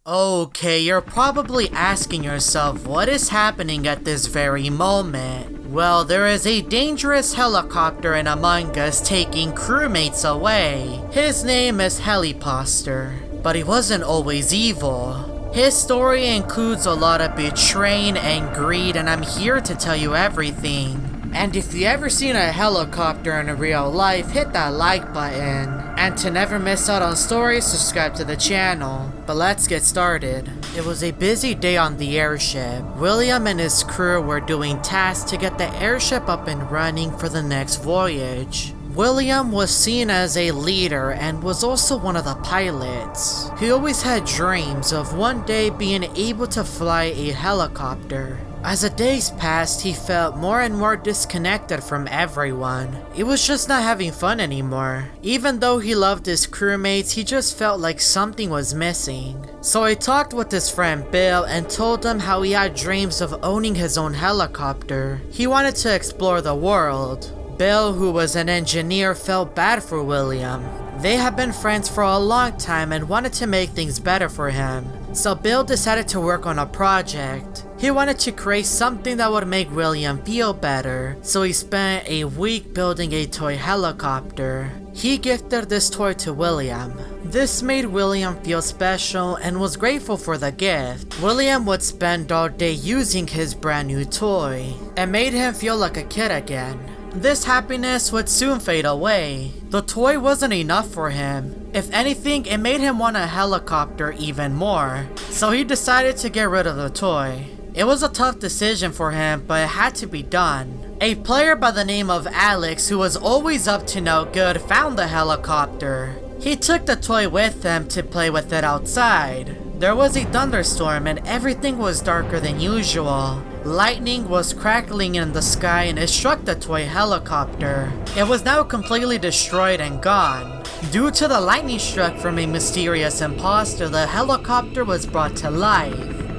Okay, you're probably asking yourself what is happening at this very moment. Well, there is a dangerous helicopter in Among Us taking crewmates away. His name is Heliposter, but he wasn't always evil. His story includes a lot of betraying and greed, and I'm here to tell you everything. And if you ever seen a helicopter in real life, hit that like button. And to never miss out on stories, subscribe to the channel. But let's get started. It was a busy day on the airship. William and his crew were doing tasks to get the airship up and running for the next voyage. William was seen as a leader and was also one of the pilots. He always had dreams of one day being able to fly a helicopter. As the days passed, he felt more and more disconnected from everyone. He was just not having fun anymore. Even though he loved his crewmates, he just felt like something was missing. So he talked with his friend Bill and told him how he had dreams of owning his own helicopter. He wanted to explore the world. Bill, who was an engineer, felt bad for William. They had been friends for a long time and wanted to make things better for him. So Bill decided to work on a project. He wanted to create something that would make William feel better, so he spent a week building a toy helicopter. He gifted this toy to William. This made William feel special and was grateful for the gift. William would spend all day using his brand new toy. It made him feel like a kid again. This happiness would soon fade away. The toy wasn't enough for him. If anything, it made him want a helicopter even more. So he decided to get rid of the toy. It was a tough decision for him, but it had to be done. A player by the name of Alex, who was always up to no good, found the helicopter. He took the toy with him to play with it outside. There was a thunderstorm and everything was darker than usual. Lightning was crackling in the sky and it struck the toy helicopter. It was now completely destroyed and gone. Due to the lightning struck from a mysterious imposter, the helicopter was brought to life.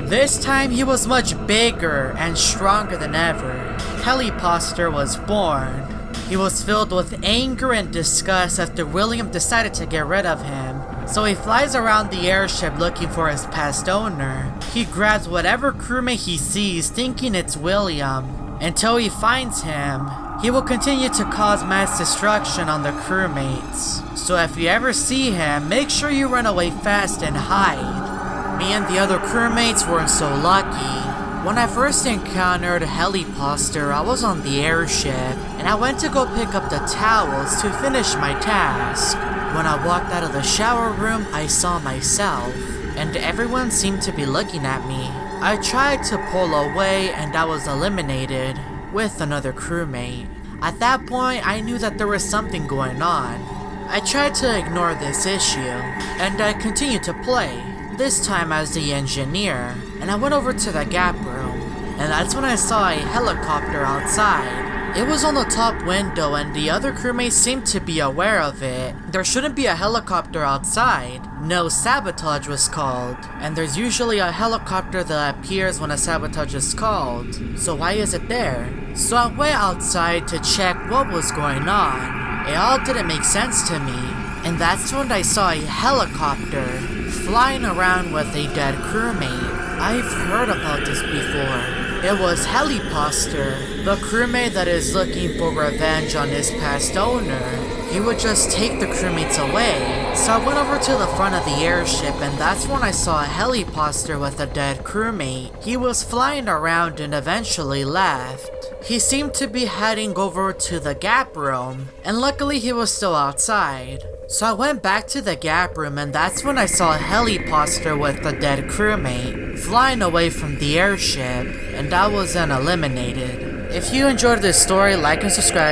This time he was much bigger and stronger than ever. Heliposter was born. He was filled with anger and disgust after William decided to get rid of him. So he flies around the airship looking for his past owner. He grabs whatever crewmate he sees thinking it's William. Until he finds him, he will continue to cause mass destruction on the crewmates. So if you ever see him, make sure you run away fast and hide. Me and the other crewmates weren't so lucky. When I first encountered Heliposter, I was on the airship, and I went to go pick up the towels to finish my task. When I walked out of the shower room, I saw myself, and everyone seemed to be looking at me. I tried to pull away, and I was eliminated with another crewmate. At that point, I knew that there was something going on. I tried to ignore this issue, and I continued to play. This time as the engineer, and I went over to the gap room, and that's when I saw a helicopter outside. It was on the top window and the other crewmates seemed to be aware of it. There shouldn't be a helicopter outside. No sabotage was called, and there's usually a helicopter that appears when a sabotage is called, so why is it there? So I went outside to check what was going on. It all didn't make sense to me, and that's when I saw a helicopter flying around with a dead crewmate. I've heard about this before. It was Heliposter, the crewmate that is looking for revenge on his past owner. He would just take the crewmates away. So I went over to the front of the airship and that's when I saw a Heliposter with a dead crewmate. He was flying around and eventually left. He seemed to be heading over to the gap room, and luckily he was still outside. So I went back to the gap room and that's when I saw a Heliposter with a dead crewmate flying away from the airship, and I was then eliminated. If you enjoyed this story, like and subscribe.